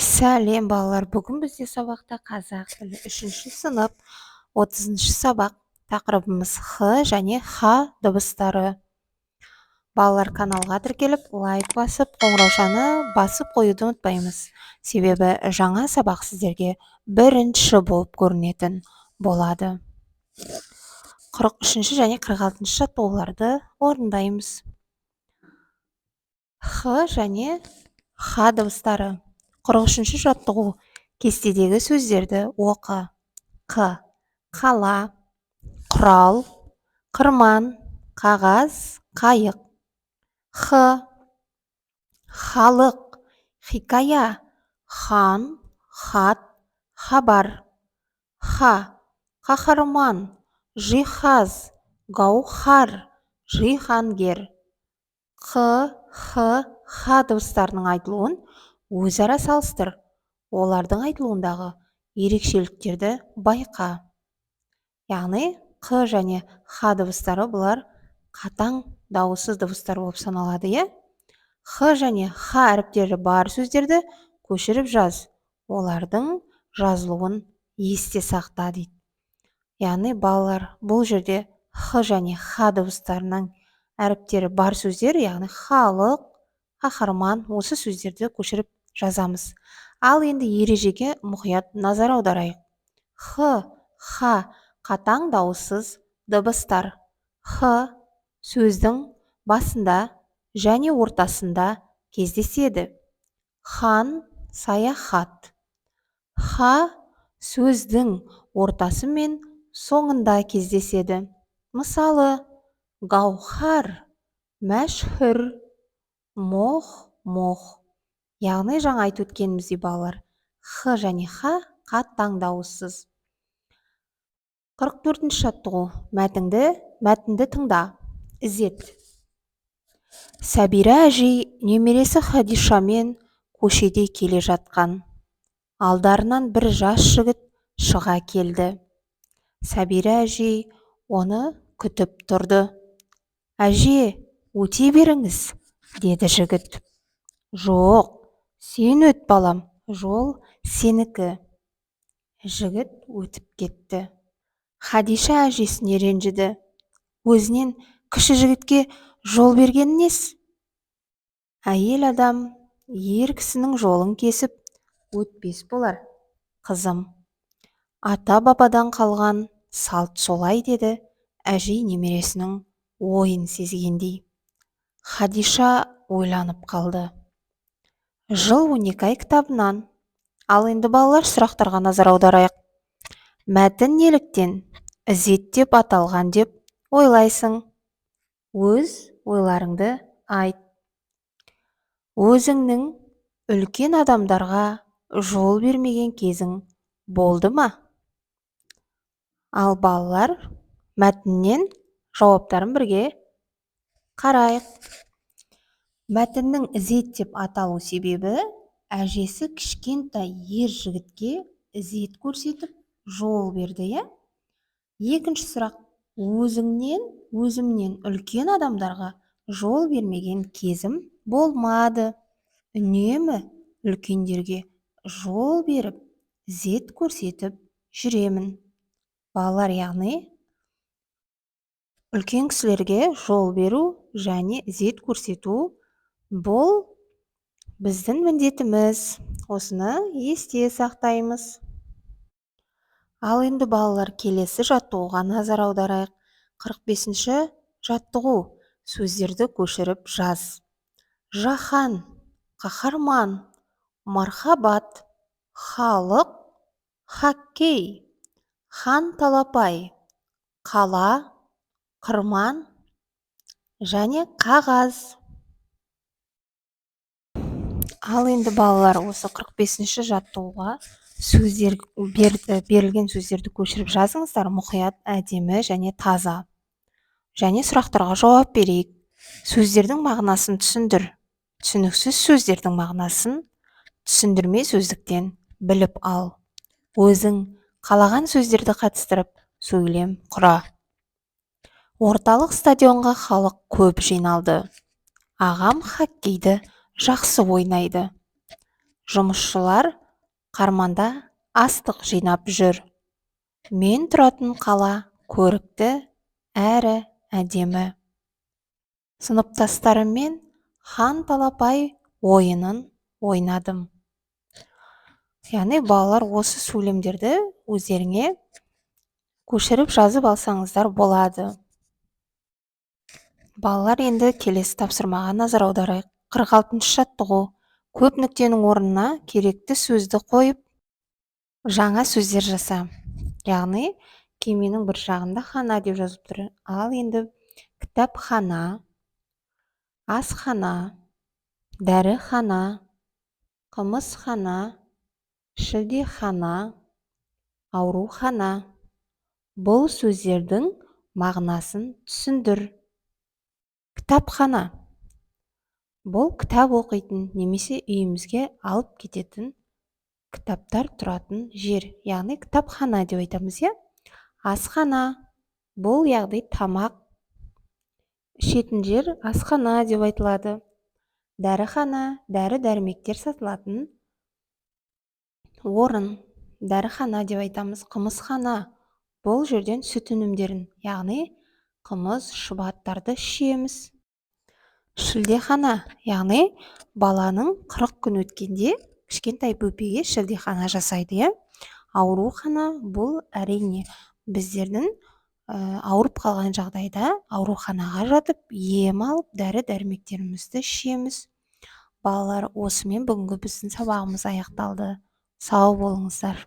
Сәлем балалар, бүгін бізде сабақта қазақ тілі 3-ші сынып 30-шы сабақ. Тақырыбымыз Х және Х дыбыстары. Балалар, каналға тіркеліп, лайк басып, қоңыраушаны басып қоюды ұмытпаймыз. Себебі жаңа сабақ сіздерге бірінші болып көрінетін болады. 43-ші және 46-шы жаттығуларды орындаймыз. Х және Х дыбыстары. 43-ші жаттығу. Кестедегі сөздерді оқы. Қ. Қала, құрал, қырман, қағаз, қайық. Х. Халық, хикая, хан, хат, хабар. Х. Қаһарман, жиһаз, гаухар, жиһангер. Қ, Х, Х дыбыстарының айтылуын өзара салыстыр. Олардың айтылуындағы ерекшеліктерді байқа. Яғни, Қ және Х дыбыстары бұлар қатаң дауыссыз дыбыстар болып саналады. Х және Х әріптері бар сөздерді көшіріп жаз. Олардың жазылуын есте сақта дейді. Яғни, балалар, бұл жерде Х және Х дыбыстарының әріптері бар сөздер, яғни халық, қаһарман, осы сөздерді көшіріп жазамыз. Ал енді ережеге мұқият назар аударайық. Х, Х қатаң дауыссыз дыбыстар. Х сөздің басында және ортасында кездеседі. Хан, саяхат. Х сөздің ортасы мен соңында кездеседі. Мысалы, гаухар, мәшһүр, мох. Яғни, жаңа айтып өткеніміздей балалар, Х және Х қатаң дауыссыз. 44-ші жаттығу. Мәтінді тыңда. Ізет. Сәбира әжей немересі Хадишамен көшеде келе жатқан. Алдарынан бір жас жігіт шыға келді. Сәбира әжей оны күтіп тұрды. Әже, өте беріңіз, деді жігіт. Жоқ, сен өт балам, жол сенікі. Жігіт өтіп кетті. Хадиша әжесіне ренжіді. Өзінен кіші жігітке жол берген несі? Әйел адам ер кісінің жолын кесіп өтпес болар. Қызым, ата бабадан қалған салт солай, деді әжей немересінің ойын сезгендей. Хадиша ойланып қалды. Жыл 12 ай кітабынан. Ал енді балалар, сұрақтарға назар аударайық. Мәтін неліктен ізет деп аталған деп ойлайсың? Өз ойларыңды айт. Өзіңнің үлкен адамдарға жол бермеген кезің болды ма? Ал балалар, мәтіннен жауаптарын бірге қарайық. Мәтіннің ізет деп аталу себебі әжесі кішкентай ер жігітке ізет көрсетіп жол берді. Екінші сұрақ. Өзімнен үлкен адамдарға жол бермеген кезім болмады. Үнемі үлкендерге жол беріп, ізет көрсетіп жүремін. Балалар, яғни үлкен кісілерге жол беру және ізет көрсету бұл біздің міндетіміз. Осыны есте сақтаймыз. Ал енді балалар, келесі жаттығуға назар аударайық. 45-ші жаттығу. Сөздерді көшіріп жаз. Жаһан, қаһарман, мархабат, халық, хоккей, хан талапай, қала, қырман және қағаз. Ал енді балалар, осы 45-ші жаттығуға берілген сөздерді көшіріп жазыңыздар, мұқият, әдемі және таза. Және сұрақтарға жауап берейік. Сөздердің мағынасын түсіндір. Түсініксіз сөздердің мағынасын түсіндірме сөздіктен біліп ал. Өзің қалаған сөздерді қатыстырып сөйлем құра. Орталық стадионға халық көп жиналды. Ағам хоккейді жақсы ойнайды. Жұмысшылар қарманда астық жинап жүр. Мен тұратын қала көрікті әрі әдемі. Сыныптастарыммен хан талапай ойынын ойнадым. Яғни балалар осы сөйлемдерді өздеріңе көшіріп жазып алсаңыздар болады. Балалар, енді келесі тапсырмаға назар аударайық. 46-шы жаттығу. Көп нүктенің орнына керекті сөзді қойып, жаңа сөздер жаса. Яғни кеменің бір жағында хана деп жазып тұр. Ал енді кітапхана, асхана, дәріхана, қымызхана, шілдехана, аурухана. Бұл сөздердің мағынасын түсіндір. Кітапхана. Бұл кітап оқитын немесе үйімізге алып кететін кітаптар тұратын жер. Яғни кітапхана деп айтамыз, иә? Асхана. Бұл яғни тамақ ішетін жер асхана деп айтылады. Дәріхана, дәрі-дәрмектер сатылатын орын. Дәріхана деп айтамыз. Қымызхана. Бұл жерден сүт өнімдерін, яғни қымыз, шұбаттарды ішеміз. Шілдехана, яғни баланың 40 күн өткенде кішкентай бөпеге шілдехана жасайды. Аурухана, бұл әрине біздердің ауырып қалған жағдайда ауруханаға жатып, ем алып, дәрі-дәрмектерімізді ішеміз. Балалар, осымен бүгінгі біздің сабағымыз аяқталды. Сау болыңыздар.